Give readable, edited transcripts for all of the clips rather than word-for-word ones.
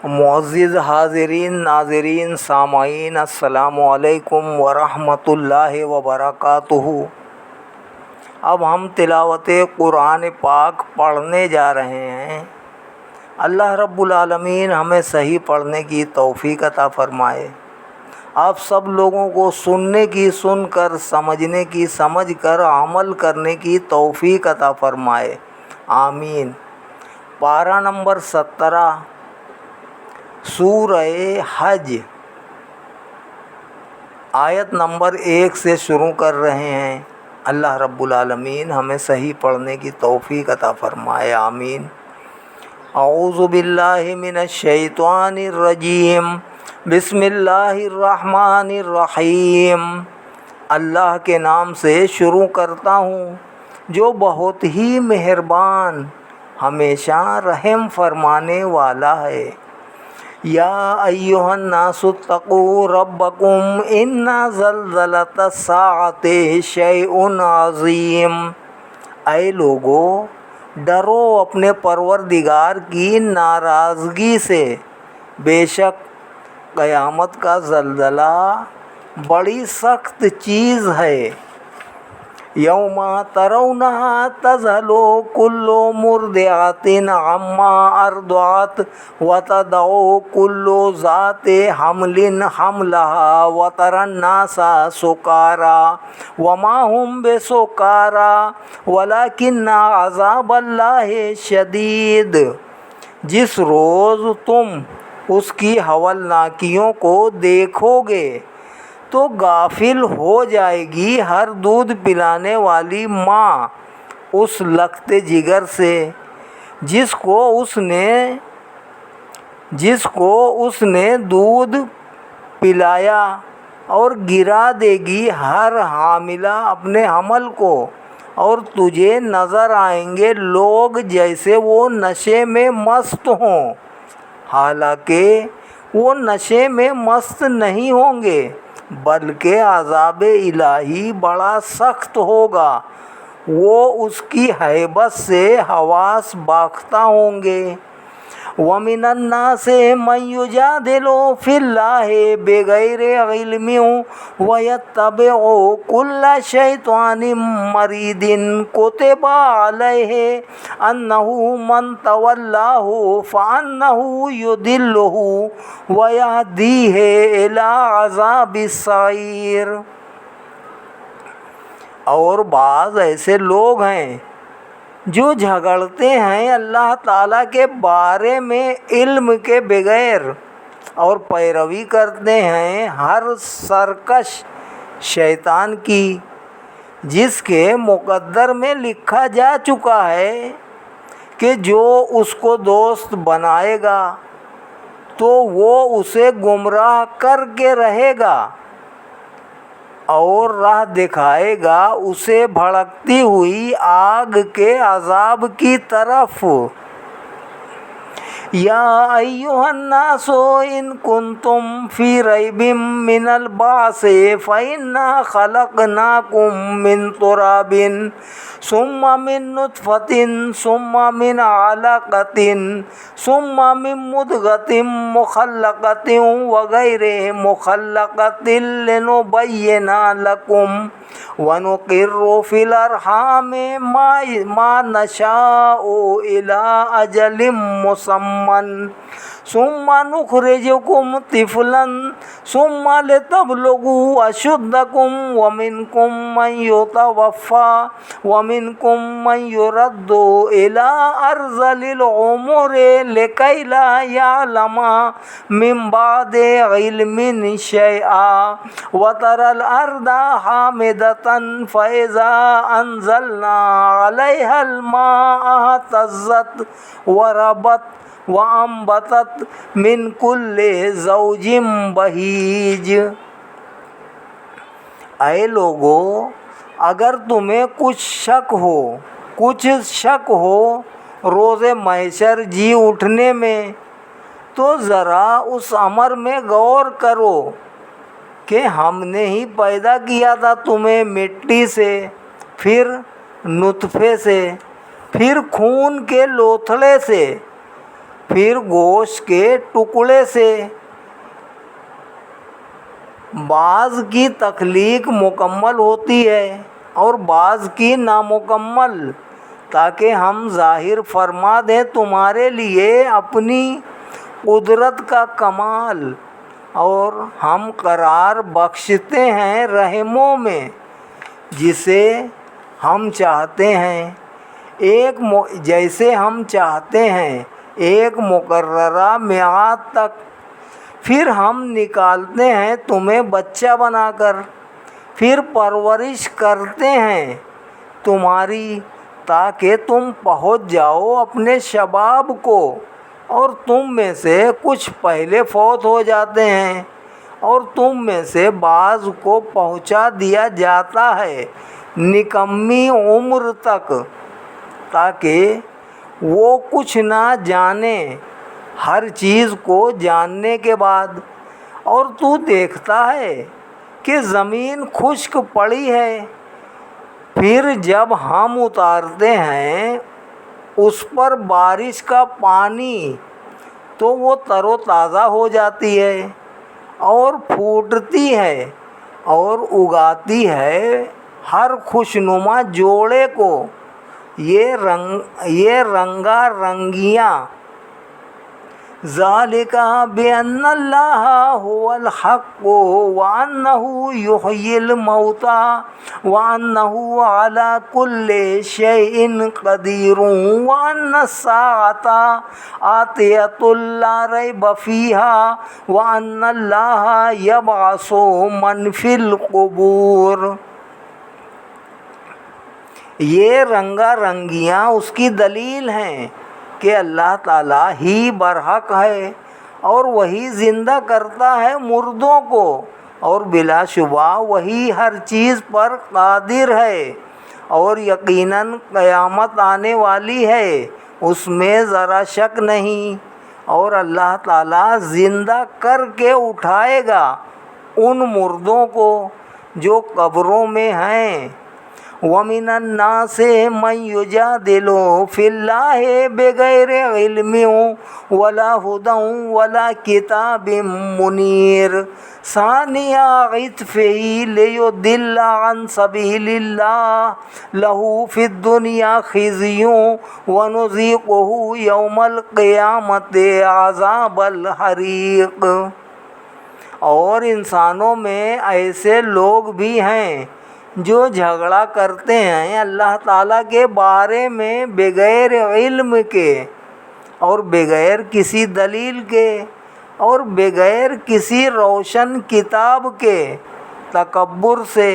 معزز حاضرین ناظرین سامعین السلام علیکم ورحمۃ اللہ وبرکاتہ۔ اب ہم تلاوت قرآن پاک پڑھنے جا رہے ہیں۔ اللہ رب العالمین ہمیں صحیح پڑھنے کی توفیق عطا فرمائے، آپ سب لوگوں کو سننے کی سن کر، سمجھنے کی سمجھ کر، عمل کرنے کی توفیق عطا فرمائے، آمین۔ پارہ نمبر 17 سورہ حج، آیت نمبر 1 سے شروع کر رہے ہیں۔ اللہ رب العالمین ہمیں صحیح پڑھنے کی توفیق عطا فرمائے، آمین۔ اعوذ باللہ من الشیطان الرجیم، بسم اللہ الرحمن الرحیم۔ اللہ کے نام سے شروع کرتا ہوں جو بہت ہی مہربان، ہمیشہ رحم فرمانے والا ہے۔ یا ایھا الناس اتقوا ربکم ان زلزلۃ الساعۃ شیء عظیم۔ اے لوگو، ڈرو اپنے پروردگار کی ناراضگی سے، بے شک قیامت کا زلزلہ بڑی سخت چیز ہے۔ یوم ترونھا تذہل کل مرضعۃ عما ارضعت وتضع کل ذات حمل حملها وتری الناس سکاری وما هم بسکاری ولکن عذاب اللہ شدید۔ جس روز تم اس کی ہولناکیوں کو دیکھو گے تو غافل ہو جائے گی ہر دودھ پلانے والی ماں اس لخت جگر سے جس کو اس نے دودھ پلایا، اور گرا دے گی ہر حاملہ اپنے حمل کو، اور تجھے نظر آئیں گے لوگ جیسے وہ نشے میں مست ہوں، حالانکہ وہ نشے میں مست نہیں ہوں گے، بلکہ عذاب الہی بڑا سخت ہوگا، وہ اس کی ہیبت سے حواس باختہ ہوں گے۔ وَمِنَ النَّاسِ مَن يُجَادِلُ فِي اللَّهِ بِغَيْرِ عِلْمٍ وَيَتَّبِعُ كُلَّ شَيْطَانٍ مَّرِيدٍ كُتِبَ عَلَيْهِ أَنَّهُ مَن تَوَلَّاهُ فَأَنَّهُ يُضِلُّهُ وَيَهْدِيهِ إِلَىٰ عَذَابِ السَّعِيرِ۔ اور بعض ایسے لوگ ہیں جو جھگڑتے ہیں اللہ تعالیٰ کے بارے میں علم کے بغیر، اور پیروی کرتے ہیں ہر سرکش شیطان کی، جس کے مقدر میں لکھا جا چکا ہے کہ جو اس کو دوست بنائے گا تو وہ اسے گمراہ کر کے رہے گا اور راہ دکھائے گا اسے بھڑکتی ہوئی آگ کے عذاب کی طرف۔ یا ایھا الناس ان کنتم فی ریب من البعث فإنا خلقناکم من تراب ثم من نطفة ثم من علقة ثم من مضغة مخلقة وغیر مخلقة لنبین لکم ونقر فی الارحام ما نشاء الی اجل مسمى ثم نخرجكم طفلا ثم لتبلغوا اشدكم ومنكم من يتوفى ومنكم من يرد الى ارذل العمر لكي لا يعلم من بعد علم شيئا وترى الارض حامدة فإذا انزلنا عليها الماء اهتزت وربت وَأَنبَتَتْ مِن كُلِّ زَوْجٍ بَهِيجٍ۔ اے لوگو، اگر تمہیں کچھ شک ہو روز محشر جی اٹھنے میں، تو ذرا اس امر میں غور کرو کہ ہم نے ہی پیدا کیا تھا تمہیں مٹی سے، پھر نطفے سے، پھر خون کے لوتھڑے سے، پھر گوشت کے ٹکڑے سے۔ بعض کی تخلیق مکمل ہوتی ہے اور بعض کی نامکمل، تاکہ ہم ظاہر فرما دیں تمہارے لیے اپنی قدرت کا کمال، اور ہم قرار بخشتے ہیں رحموں میں جسے ہم چاہتے ہیں، جیسے ہم چاہتے ہیں ایک مقررہ میعاد تک، پھر ہم نکالتے ہیں تمہیں بچہ بنا کر، پھر پرورش کرتے ہیں تمہاری تاکہ تم پہنچ جاؤ اپنے شباب کو، اور تم میں سے کچھ پہلے فوت ہو جاتے ہیں اور تم میں سے بعض کو پہنچا دیا جاتا ہے نکمی عمر تک، تاکہ وہ کچھ نہ جانے ہر چیز کو جاننے کے بعد۔ اور تو دیکھتا ہے کہ زمین خشک پڑی ہے، پھر جب ہم اتارتے ہیں اس پر بارش کا پانی تو وہ تر و تازہ ہو جاتی ہے اور پھوٹتی ہے اور اگاتی ہے ہر خوشنما جوڑے کو۔ یہ رنگا رنگیاں، ذالک بأن اللہ هو الحق وأنہ یحیی الموتى وأنہ علی کل شیء قدیر وأن الساعة آتیۃ لا ریب فیہا وأن اللہ یبعث من فی القبور۔ یہ رنگا رنگیاں اس کی دلیل ہیں کہ اللہ تعالیٰ ہی برحق ہے اور وہی زندہ کرتا ہے مردوں کو، اور بلا شبہ وہی ہر چیز پر قادر ہے، اور یقیناً قیامت آنے والی ہے، اس میں ذرا شک نہیں، اور اللہ تعالیٰ زندہ کر کے اٹھائے گا ان مردوں کو جو قبروں میں ہیں۔ وَمِنَ النَّاسِ مَن يُجَادِلُ فِي اللَّهِ بِغَيْرِ عِلْمٍ وَلَا هُدًى وَلَا كِتَابٍ مُنِيرٍ ثَانِيَ عِطْفِهِ لِيُضِلَّ عَن سَبِيلِ اللَّهِ لَهُ فِي الدُّنْيَا خِزْيٌ وَنُذِيقُهُ يَوْمَ الْقِيَامَةِ عَذَابَ الْحَرِيقِ۔ اور انسانوں میں ایسے لوگ بھی ہیں جو جھگڑا کرتے ہیں اللہ تعالیٰ کے بارے میں بغیر علم کے اور بغیر کسی دلیل کے اور بغیر کسی روشن کتاب کے، تکبر سے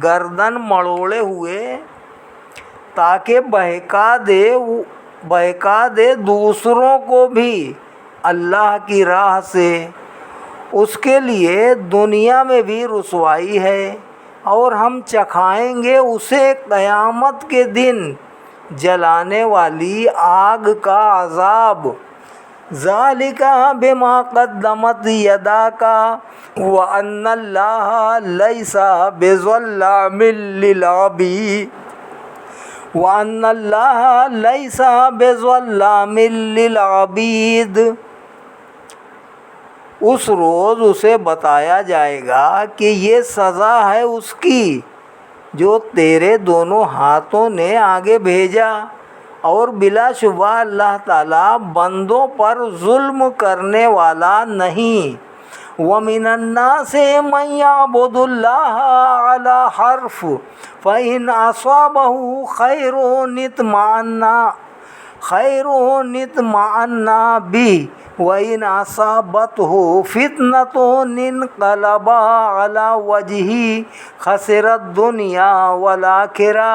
گردن مڑوڑے ہوئے، تاکہ بہکا دے دوسروں کو بھی اللہ کی راہ سے۔ اس کے لیے دنیا میں بھی رسوائی ہے اور ہم چکھائیں گے اسے قیامت کے دن جلانے والی آگ کا عذاب۔ ذالک بما قدمت یداک وان اللہ لیس بظلام للعبید وان اللہ لیس بظلام للعبید۔ اس روز اسے بتایا جائے گا کہ یہ سزا ہے اس کی جو تیرے دونوں ہاتھوں نے آگے بھیجا، اور بلا شبہ اللہ تعالیٰ بندوں پر ظلم کرنے والا نہیں۔ وَمِنَ النَّاسِ مَن يَعْبُدُ اللَّهَ عَلَى حَرْفٍ فَإِنْ أَصَابَهُ خَيْرٌ اطْمَأَنَّ بِهِ وَإِنْ أَصَابَتْهُ فِتْنَةٌ انقلب عَلَى وَجْهِهِ خَسِرَ الدُّنْيَا وَالْآخِرَةَ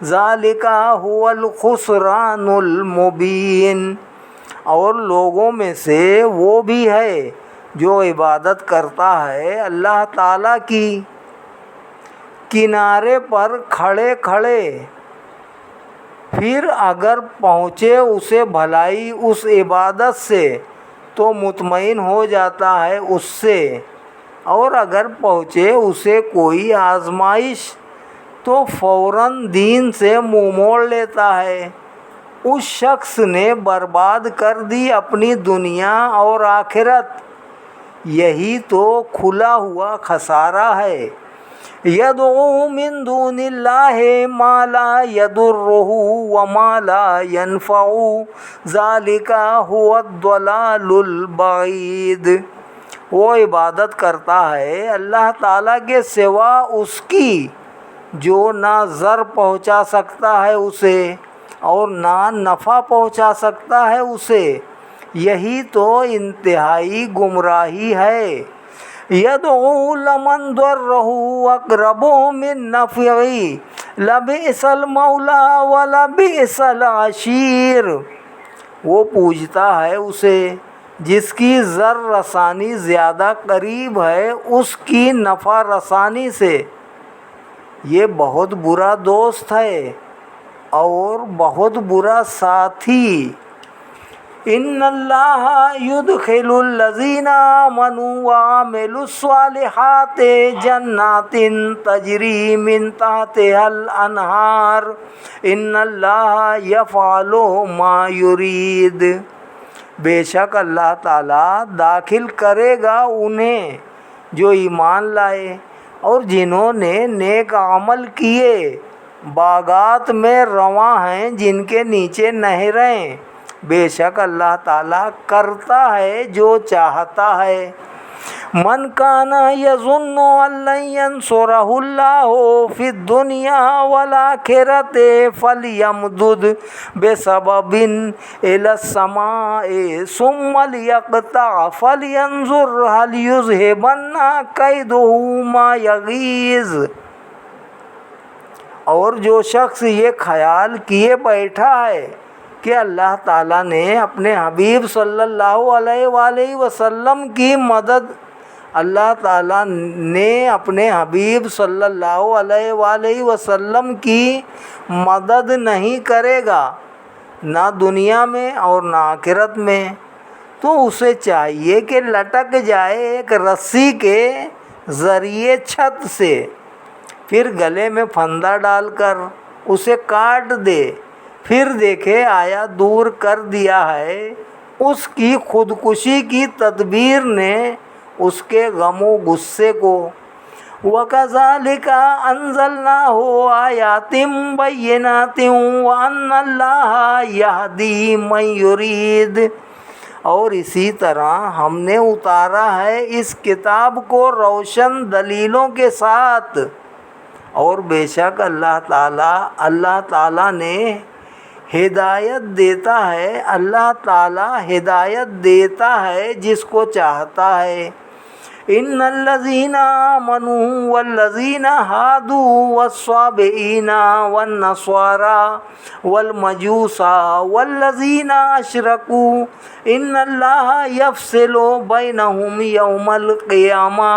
ذَلِكَ هُوَ الْخُسْرَانُ الْمُبِينُ۔ اور لوگوں میں سے وہ بھی ہے جو عبادت کرتا ہے اللہ تعالیٰ کی کنارے پر کھڑے کھڑے، پھر اگر پہنچے اسے بھلائی اس عبادت سے تو مطمئن ہو جاتا ہے اس سے، اور اگر پہنچے اسے کوئی آزمائش تو فوراً دین سے منہ موڑ لیتا ہے۔ اس شخص نے برباد کر دی اپنی دنیا اور آخرت۔ یہی تو کھلا ہوا خسارہ ہے۔ یدعو من دون اللہ ما لا یضرہ وما لا ینفعہ ذالک ھو الضلال البعید۔ وہ عبادت کرتا ہے اللہ تعالیٰ کے سوا اس کی جو نہ ضر پہنچا سکتا ہے اسے اور نہ نفع پہنچا سکتا ہے اسے۔ یہی تو انتہائی گمراہی ہے۔ یدعو لمن ضرہ اقرب من نفعہ لبئس المولا ولبئس العشیر۔ وہ پوجتا ہے اسے جس کی ضر رسانی زیادہ قریب ہے اس کی نفع رسانی سے۔ یہ بہت برا دوست ہے اور بہت برا ساتھی۔ ان اللہ یدخل الذین آمنوا وعملوا الصالحات جنات تجری من تحتها الانہار ان اللہ یفعل ما یرید۔ بے شک اللہ تعالیٰ داخل کرے گا انہیں جو ایمان لائے اور جنہوں نے نیک عمل کیے، باغات میں رواں ہیں جن کے نیچے نہریں۔ بے شک اللہ تعالیٰ کرتا ہے جو چاہتا ہے۔ من کان یظن ان لن ینصرہ اللہ فی الدنیا والآخرۃ فلیمدد بسبب الی السماء ثم لیقطع فلینظر هل یذہبن کیدہ ما یغیظ۔ اور جو شخص یہ خیال کیے بیٹھا ہے کہ اللہ تعالیٰ نے اپنے حبیب صلی اللہ علیہ وآلہ وسلم کی مدد اللہ تعالیٰ نے اپنے حبیب صلی اللہ علیہ وآلہ وسلم کی مدد نہیں کرے گا نہ دنیا میں اور نہ آخرت میں، تو اسے چاہیے کہ لٹک جائے ایک رسی کے ذریعے چھت سے، پھر گلے میں پھندا ڈال کر اسے کاٹ دے، پھر دیکھے آیا دور کر دیا ہے اس کی خودکشی کی تدبیر نے اس کے غم و غصے کو۔ وَكَذَلِكَ أَنزَلْنَاهُ آيَاتٍ بَيِّنَاتٍ وَأَنَّ اللَّهَ يَهْدِي مَن يُرِيدُ۔ اور اسی طرح ہم نے اتارا ہے اس کتاب کو روشن دلیلوں کے ساتھ، اور بے شک اللہ تعالیٰ نے ہدایت دیتا ہے، اللہ تعالیٰ ہدایت دیتا ہے جس کو چاہتا ہے۔ ان الذین آمنوا والذین ہادوا والصابئین والنصارى والمجوس والذین اشرکوا ان اللہ یفصل بینہم یوم القیامہ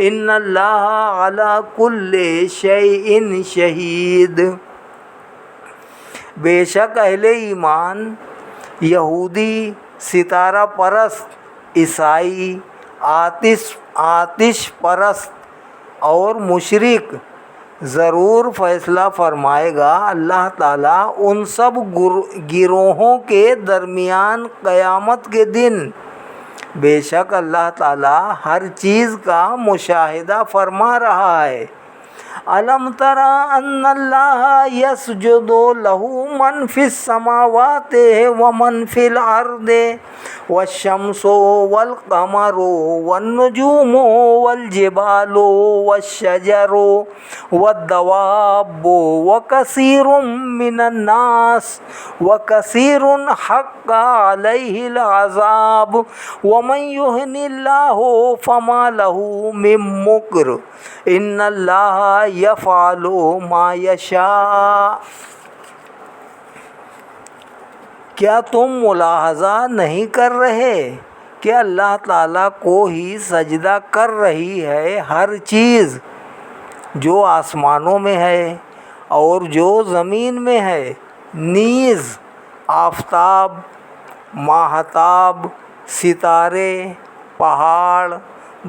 ان اللہ علی کل شیء شہید۔ بے شک اہل ایمان، یہودی، ستارہ پرست، عیسائی، آتش پرست اور مشرک ضرور فیصلہ فرمائے گا اللہ تعالیٰ ان سب گروہوں کے درمیان قیامت کے دن۔ بے شک اللہ تعالیٰ ہر چیز کا مشاہدہ فرما رہا ہے۔ الم تر ان اللہ یسجد لہ من فی السماوات ومن فی الارض والشمس والقمر والنجوم والجبال والشجر والدواب وکثیر من الناس وکثیر حق علیہ العذاب ومن یہن اللہ فما لہ من مکر ان اللہ یفعل ما یشاء۔ کیا تم ملاحظہ نہیں کر رہے کہ اللہ تعالیٰ کو ہی سجدہ کر رہی ہے ہر چیز جو آسمانوں میں ہے اور جو زمین میں ہے، نیز آفتاب، ماہتاب، ستارے، پہاڑ،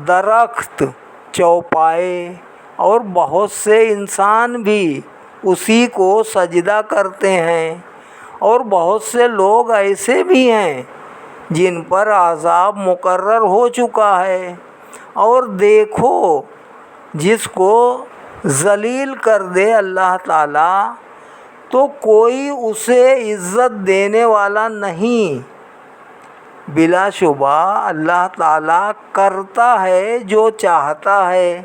درخت، چوپائے اور بہت سے انسان بھی اسی کو سجدہ کرتے ہیں، اور بہت سے لوگ ایسے بھی ہیں جن پر عذاب مقرر ہو چکا ہے۔ اور دیکھو جس کو ذلیل کر دے اللہ تعالیٰ تو کوئی اسے عزت دینے والا نہیں۔ بلا شبہ اللہ تعالیٰ کرتا ہے جو چاہتا ہے۔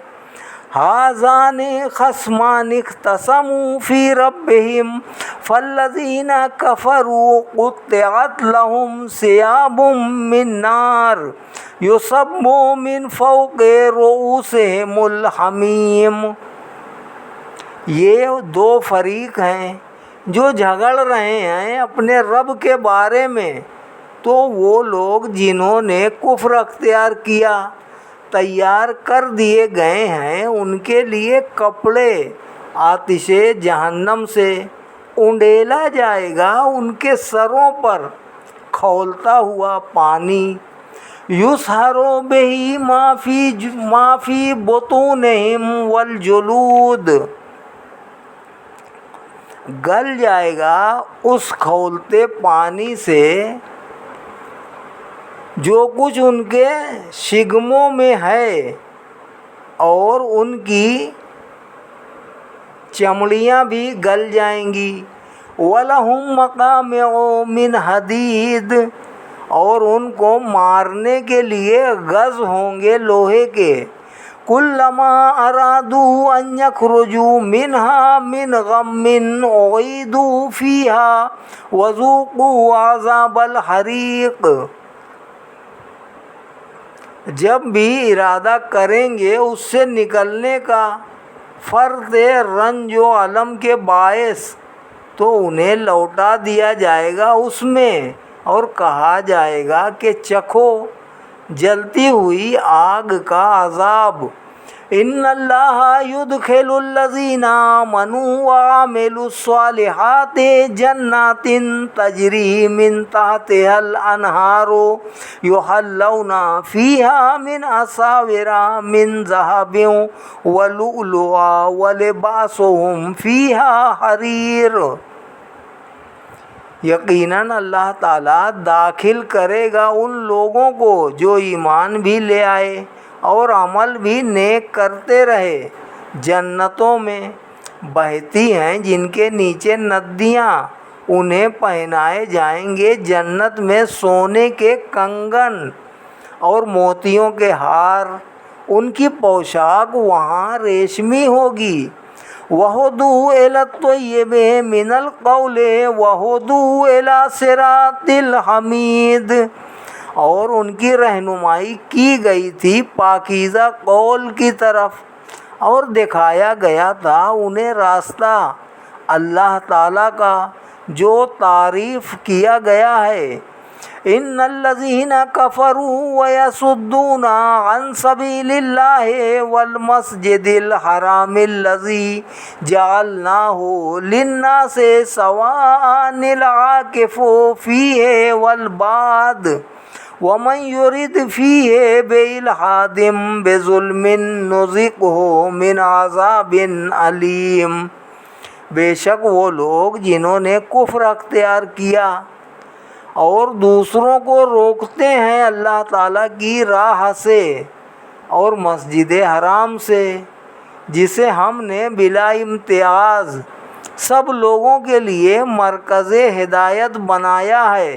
ہذان خصمان اختصموا فی ربہم فالذین کفروا قطعت لہم ثیاب من نار یصب من فوق رؤوسہم الحمیم۔ یہ دو فریق ہیں جو جھگڑ رہے ہیں اپنے رب کے بارے میں۔ تو وہ لوگ جنہوں نے کفر اختیار کیا تیار کر دیے گئے ہیں ان کے لیے کپڑے آتش جہنم سے، اونڈیلا جائے گا ان کے سروں پر کھولتا ہوا پانی۔ یُصْہَرُ بِهِ مَا فِی بُطُونِہِمْ وَالْجُلُودُ، گل جائے گا اس کھولتے پانی سے جو کچھ ان کے شکموں میں ہے، اور ان کی چمڑیاں بھی گل جائیں گی۔ وَلَهُم مَّقَامِعُ مِنْ حَدِيدٍ، اور ان کو مارنے کے لیے گز ہوں گے لوہے کے۔ كُلَّمَا أَرَادُوا أَن يَخْرُجُوا مِنْهَا مِنْ غَمٍّ أُعِيدُوا فِيهَا وَذُوقُوا عَذَابَ الْحَرِيقِ، جب بھی ارادہ کریں گے اس سے نکلنے کا فرط رنج و الم کے باعث تو انہیں لوٹا دیا جائے گا اس میں، اور کہا جائے گا کہ چکھو جلتی ہوئی آگ کا عذاب۔ ان اللہ یدخل الذین آمنوا وعملوا الصالحات جنات تجری من تحتها الانہار یحلون فیہا من اساور من ذہب ولؤلؤا ولباسهم فیہا حریر۔ یقیناً اللہ تعالیٰ داخل کرے گا ان لوگوں کو جو ایمان بھی لے آئے اور عمل بھی نیک کرتے رہے، جنتوں میں بہتی ہیں جن کے نیچے ندیاں، انہیں پہنائے جائیں گے جنت میں سونے کے کنگن اور موتیوں کے ہار، ان کی پوشاک وہاں ریشمی ہوگی۔ وَہُدُوا إِلَى الطَّيِّبِ مِنَ الْقَوْلِ وَهُدُوا إِلَى صِرَاطِ الْحَمِيدِ، اور ان کی رہنمائی کی گئی تھی پاکیزہ قول کی طرف، اور دکھایا گیا تھا انہیں راستہ اللہ تعالیٰ کا جو تعریف کیا گیا ہے۔ ان الذین کفروا ویصدون عن سبیل اللہ والمسجد الحرام الذی جعلناہ للناس سواء العاکف فیہ والباد ومن یرد فیہ بإلحاد بظلم نذقہ من عذاب علیم۔ بے شک وہ لوگ جنہوں نے کفر اختیار کیا اور دوسروں کو روکتے ہیں اللہ تعالیٰ کی راہ سے اور مسجد حرام سے، جسے ہم نے بلا امتیاز سب لوگوں کے لیے مرکز ہدایت بنایا ہے،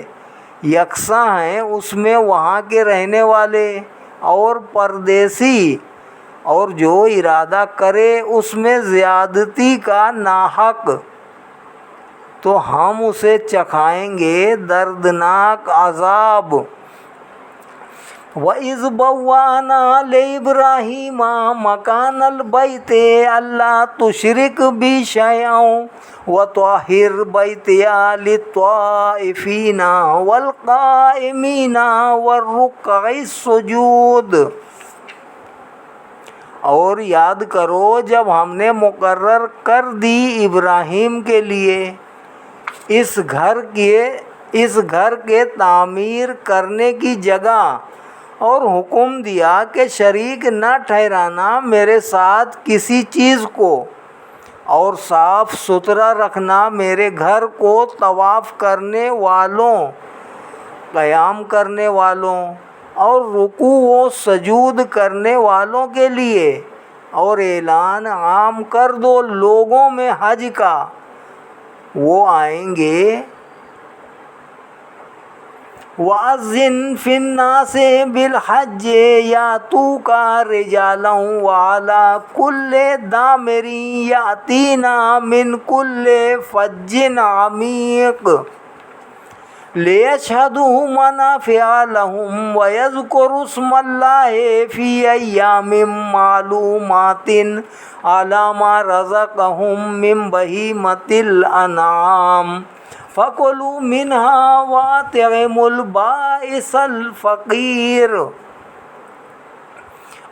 یکساں ہیں اس میں وہاں کے رہنے والے اور پردیسی، اور جو ارادہ کرے اس میں زیادتی کا ناحق تو ہم اسے چکھائیں گے دردناک عذاب۔ وَإِذْ بَوَّأْنَا لِإِبْرَاهِيمَ مَكَانَ الْبَيْتِ أَلَّا تُشْرِكْ بِي شَيْئًا وَطَهِّرْ بَيْتِيَ لِلطَّائِفِينَ وَالْقَائِمِينَ وَالرُّكَّعِ السُّجُودِ۔ اور یاد کرو جب ہم نے مقرر کر دی ابراہیم کے لیے اس گھر کے تعمیر کرنے کی جگہ، اور حکم دیا کہ شریک نہ ٹھہرانا میرے ساتھ کسی چیز کو، اور صاف ستھرا رکھنا میرے گھر کو طواف کرنے والوں، قیام کرنے والوں اور رکوع و سجود کرنے والوں کے لیے، اور اعلان عام کر دو لوگوں میں حج کا، وہ آئیں گے۔ وَأَذِّن فِي النَّاسِ بِالْحَجِّ يَأْتُوكَ رِجَالًا وَعَلَىٰ كُلِّ ضَامِرٍ يَأْتِينَ مِنْ كُلِّ فَجٍّ عَمِيقٍ لِيَشْهَدُوا مَنَافِعَ لَهُمْ وَيَذْكُرُوا اسْمَ اللَّهِ فِي أَيَّامٍ مَّعْلُومَاتٍ عَلَىٰ مَا رَزَقَهُم مِّن بَهِيمَةِ الْأَنْعَامِ فَكُلُوا مِنْهَا وَأَطْعِمُوا الْبَائِسَ الْفَقِيرَ۔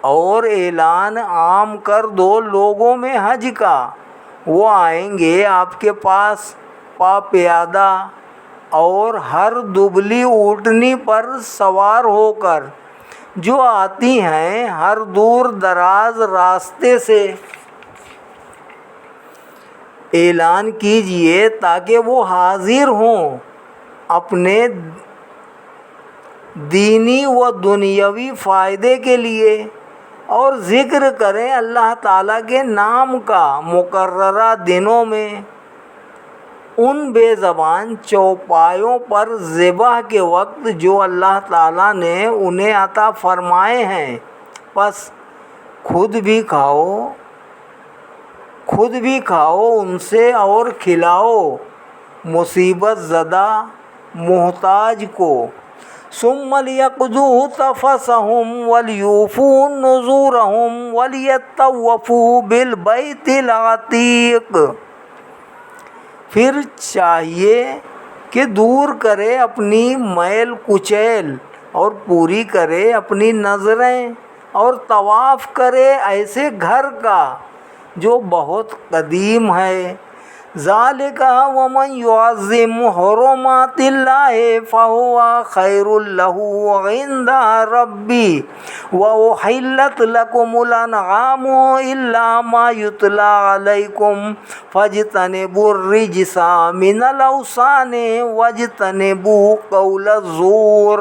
اور اعلان عام کر دو لوگوں میں حج کا، وہ آئیں گے آپ کے پاس پا پیادہ اور ہر دبلی اونٹنی پر سوار ہو کر، جو آتی ہیں ہر دور دراز راستے سے۔ اعلان کیجئے تاکہ وہ حاضر ہوں، اپنے دینی و دنیاوی فائدے کے لیے، اور ذکر کریں اللہ تعالیٰ کے نام کا مقررہ دنوں میں، ان بے زبان چوپایوں پر ذبح کے وقت جو اللہ تعالیٰ نے انہیں عطا فرمائے ہیں، پس خود بھی کھاؤ ان سے اور کھلاؤ مصیبت زدہ محتاج کو۔ ثم ليقضوا تفثهم وليوفوا نذورهم وليطوفوا بالبيت العتيق۔ پھر چاہیے کہ دور کرے اپنی میل کچیل اور پوری کرے اپنی نظریں، اور طواف کرے ایسے گھر کا جو بہت قدیم ہے۔ ذالک ومن یعظم حرمات اللہ فہو خیر لہ عند ربی واحلت لکم الانعام الا ما یتلی علیکم فاجتنبوا الرجس من الاوثان واجتنبوا قول الزور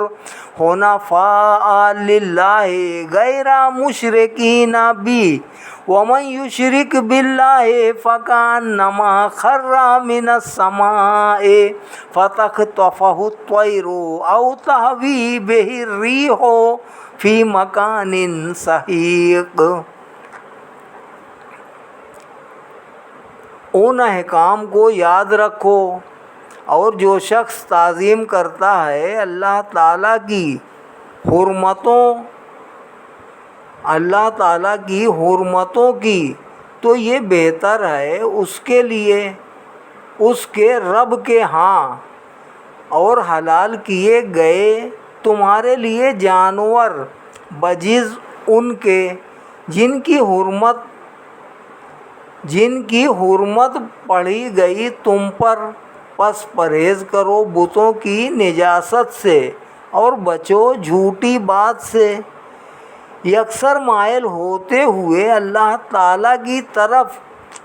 حنفاء للہ غیر مشرکین بہ وَمَن يُشْرِكْ بِاللَّهِ فَكَأَنَّمَا خَرَّ مِنَ السَّمَاءِ فَتَخْطَفُهُ الطَّيْرُ أَوْ تَهْوِي بِهِ الرِّيحُ فِي مَكَانٍ سَحِيقٍ۔ ان احکام کو یاد رکھو، اور جو شخص تعظیم کرتا ہے اللہ تعالیٰ کی حرمتوں کی، تو یہ بہتر ہے اس کے لیے اس کے رب کے ہاں، اور حلال کیے گئے تمہارے لیے جانور بجز ان کے جن کی حرمت پڑھی گئی تم پر، پس پرہیز کرو بتوں کی نجاست سے اور بچو جھوٹی بات سے، یکسر مائل ہوتے ہوئے اللہ تعالیٰ کی طرف،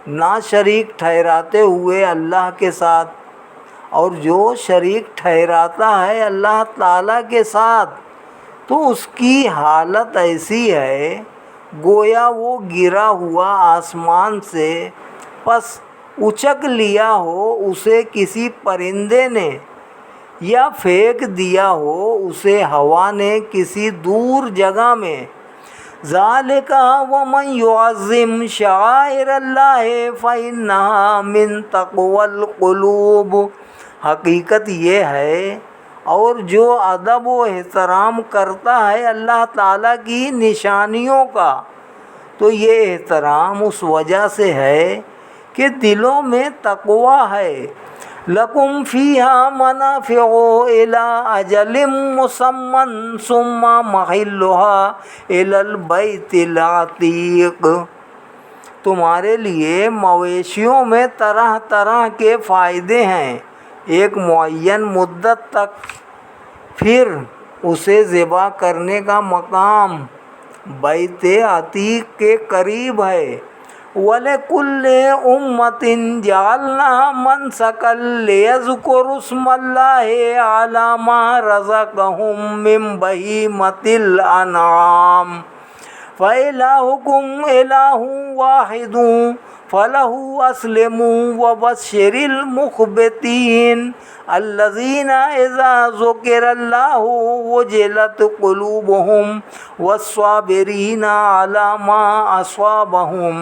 نہ شریک ٹھہراتے ہوئے اللہ کے ساتھ، اور جو شریک ٹھہراتا ہے اللہ تعالیٰ کے ساتھ تو اس کی حالت ایسی ہے گویا وہ گرا ہوا آسمان سے، پس اچک لیا ہو اسے کسی پرندے نے، یا پھینک دیا ہو اسے ہوا نے کسی دور جگہ میں۔ ذالک ومن یعظم شعائر اللہ فإنہا من تقوی القلوب۔ حقیقت یہ ہے، اور جو ادب و احترام کرتا ہے اللہ تعالیٰ کی نشانیوں کا، تو یہ احترام اس وجہ سے ہے کہ دلوں میں تقوی ہے۔ لَكُمْ فِيهَا مَنَافِعُ إِلَىٰ أَجَلٍ مُّسَمًّى ثُمَّ مَحِلُّهَا إِلَى الْبَيْتِ الْعَتِيقِ۔ تمہارے لیے مویشیوں میں طرح طرح کے فائدے ہیں ایک معین مدت تک، پھر اسے ذبح کرنے کا مقام بیت عتیق کے قریب ہے۔ وَلِكُلِّ أُمَّةٍ جَعَلْنَا مَنسَكًا لِيَذْكُرُوا اسْمَ اللَّهِ عَلَىٰ مَا رَزَقَهُم مِّن بَهِيمَةِ الْأَنْعَامِ فَإِلَٰهُكُمْ إِلَٰهٌ وَاحِدٌ فَلَهُ أَسْلِمُوا وَبَشِّرِ الْمُخْبِتِينَ الَّذِينَ إِذَا ذُكِرَ اللَّهُ وَجِلَتْ قُلُوبُهُمْ وَالصَّابِرِينَ عَلَىٰ مَا أَصَابَهُمْ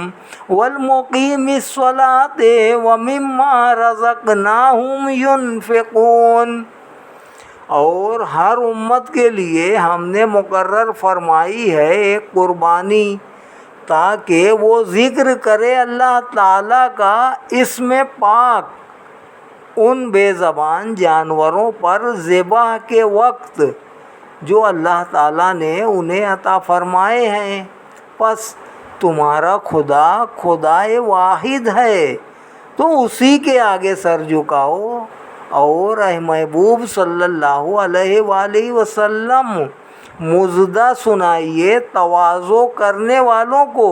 وَالْمُقِيمِي الصَّلَاةِ وَمِمَّا رَزَقْنَاهُمْ يُنْفِقُونَ۔ اور ہر امت کے لیے ہم نے مقرر فرمائی ہے ایک قربانی، تاکہ وہ ذکر کرے اللہ تعالیٰ کا اسم پاک ان بے زبان جانوروں پر ذبح کے وقت جو اللہ تعالیٰ نے انہیں عطا فرمائے ہیں۔ پس تمہارا خدا خدائے واحد ہے تو اسی کے آگے سر جھکاؤ، اور اے محبوب صلی اللہ علیہ وآلہ وسلم مژدہ سنائیے تواضع کرنے والوں کو۔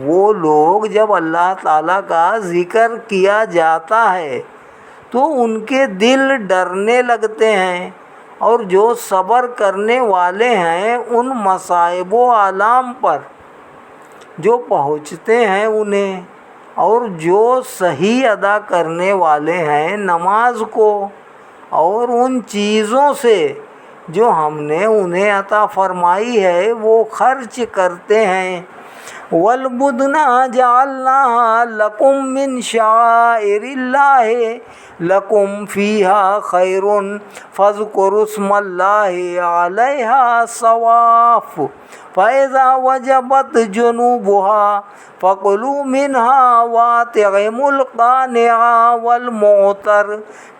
وہ لوگ جب اللہ تعالیٰ کا ذکر کیا جاتا ہے تو ان کے دل ڈرنے لگتے ہیں، اور جو صبر کرنے والے ہیں ان مصائب و آلام پر جو پہنچتے ہیں انہیں، اور جو صحیح ادا کرنے والے ہیں نماز کو اور ان چیزوں سے جو ہم نے انہیں عطا فرمائی ہے وہ خرچ کرتے ہیں۔ وَالْبُدْنَ جَعَلْنَاهَا لَكُم مِّن شَعَائِرِ اللَّهِ لَكُمْ فِيهَا خَيْرٌ فَاذْكُرُوا اسْمَ اللَّهِ عَلَيْهَا صَوَافَّ فَإِذَا وَجَبَتْ جُنُوبُهَا فَكُلُوا مِنْهَا وَأَطْعِمُوا الْقَانِعَ وَالْمُعْتَرَّ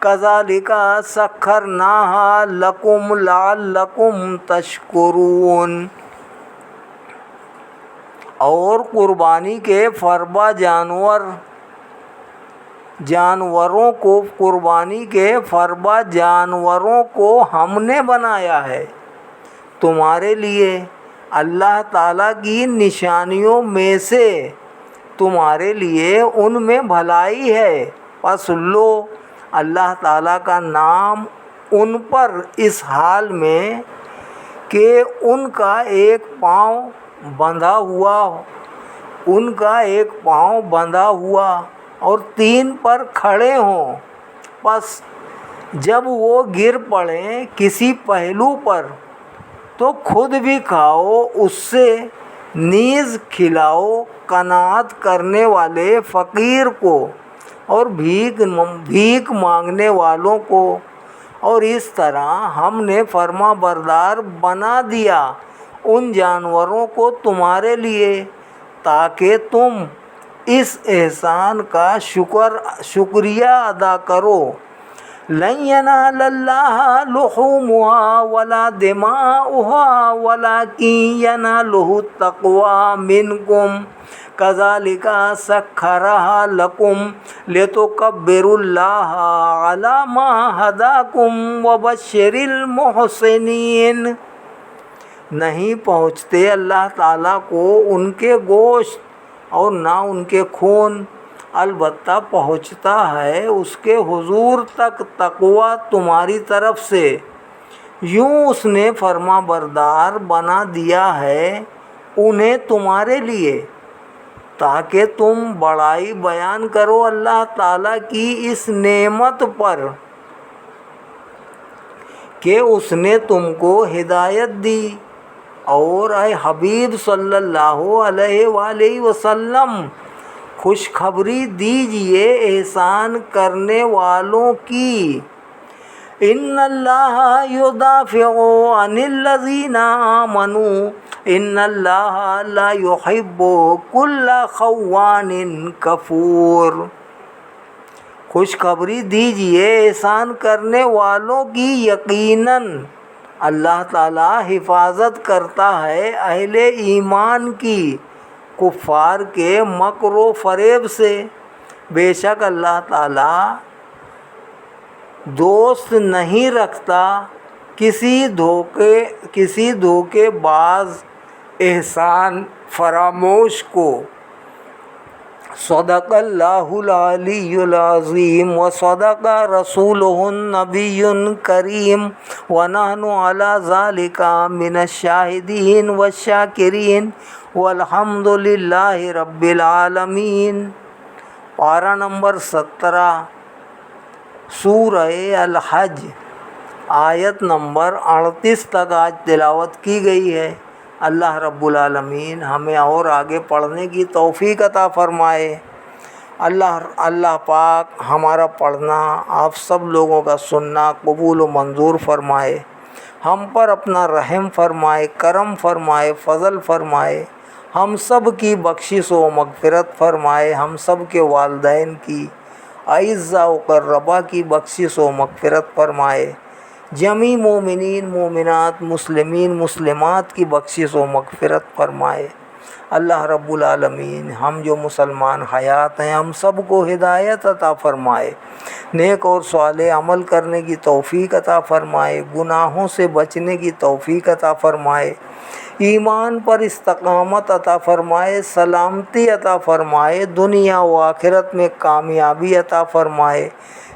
كَذَلِكَ سَخَّرْنَاهَا لَكُمْ لَعَلَّكُمْ تَشْكُرُونَ۔ اور قربانی کے فربا جانوروں کو ہم نے بنایا ہے تمہارے لیے اللہ تعالیٰ کی نشانیوں میں سے، تمہارے لیے ان میں بھلائی ہے، پس لو اللہ تعالیٰ کا نام ان پر اس حال میں کہ ان کا ایک پاؤں بندھا ہوا اور 3 پر کھڑے ہوں، پس جب وہ گر پڑیں کسی پہلو پر تو خود بھی کھاؤ، اس سے نیز کھلاؤ قناعت کرنے والے فقیر کو اور بھیک مانگنے والوں کو، اور اس طرح ہم نے فرما بردار بنا دیا ان جانوروں کو تمہارے لیے تاکہ تم اس احسان کا شکریہ ادا کرو۔ لَن يَنَالَ اللَّهَ لُحُومُهَا وَلَا دِمَاؤُهَا وَلَكِن يَنَالُهُ التَّقْوَىٰ مِنكُمْ كَذَلِكَ سَخَّرَهَا لَكُمْ لِتُكَبِّرُوا اللَّهَ عَلَىٰ مَا هَدَاكُمْ وَبَشِّرِ الْمُحْسِنِينَ۔ نہیں پہنچتے اللہ تعالیٰ کو ان کے گوشت اور نہ ان کے خون، البتہ پہنچتا ہے اس کے حضور تک تقویٰ تمہاری طرف سے، یوں اس نے فرما بردار بنا دیا ہے انہیں تمہارے لیے تاکہ تم بڑائی بیان کرو اللہ تعالیٰ کی اس نعمت پر کہ اس نے تم کو ہدایت دی۔ اور اے حبیب صلی اللہ علیہ وآلہ وسلم خوشخبری دیجئے احسان کرنے والوں کی۔ ان اللہ یدافع عن الذین آمنوا ان اللہ لا یحب کل خوان کفور۔ خوشخبری دیجئے احسان کرنے والوں کی، یقیناً اللہ تعالیٰ حفاظت کرتا ہے اہل ایمان کی کفار کے مکر و فریب سے۔ بے شک اللہ تعالیٰ دوست نہیں رکھتا کسی دھوکے باز احسان فراموش کو۔ صدق اللہ العلی العظیم و صدق رسولہ النبی الکریم ونحن علی ذالک من الشاہدین والشاکرین والحمد للہ رب العالمین۔ پارہ نمبر 17 سورہ الحج آیت نمبر 38 تک آج تلاوت کی گئی ہے۔ اللہ رب العالمین ہمیں اور آگے پڑھنے کی توفیق عطا فرمائے۔ اللہ پاک ہمارا پڑھنا آپ سب لوگوں کا سننا قبول و منظور فرمائے، ہم پر اپنا رحم فرمائے، کرم فرمائے، فضل فرمائے، ہم سب کی بخشش و مغفرت فرمائے، ہم سب کے والدین کی اعزاء و قربا کی بخشش و مغفرت فرمائے، جمیع مومنین مومنات مسلمین مسلمات کی بخشش و مغفرت فرمائے۔ اللہ رب العالمین ہم جو مسلمان حیات ہیں ہم سب کو ہدایت عطا فرمائے، نیک اور صالح عمل کرنے کی توفیق عطا فرمائے، گناہوں سے بچنے کی توفیق عطا فرمائے، ایمان پر استقامت عطا فرمائے، سلامتی عطا فرمائے، دنیا و آخرت میں کامیابی عطا فرمائے،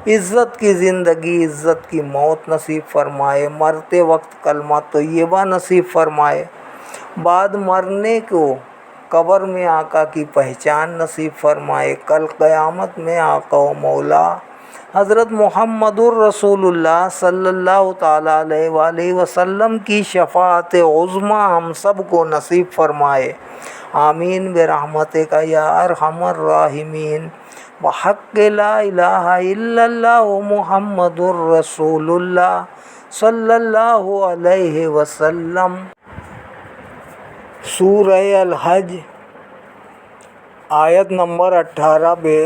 عزت کی زندگی عزت کی موت نصیب فرمائے، مرتے وقت کلمہ طیبہ نصیب فرمائے، بعد مرنے کو قبر میں آقا کی پہچان نصیب فرمائے، کل قیامت میں آقا و مولا حضرت محمد الرسول اللہ صلی اللہ تعالیٰ علیہ وآلہ وسلم کی شفاعت عظمیٰ ہم سب کو نصیب فرمائے، آمین برحمتک یا ارحم الراحمین، بحق لا الہ الا اللہ محمد الرسول اللہ صلی اللہ علیہ وسلم۔ سورہ الحج آیت نمبر 18 پہ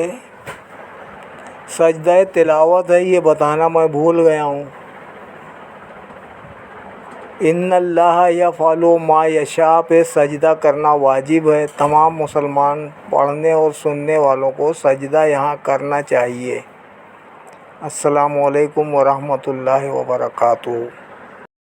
سجدہ تلاوت ہے، یہ بتانا میں بھول گیا ہوں۔ ان اللہ یفعل ما یشاء پہ سجدہ کرنا واجب ہے، تمام مسلمان پڑھنے اور سننے والوں کو سجدہ یہاں کرنا چاہیے۔ السلام علیکم ورحمۃ اللہ وبرکاتہ۔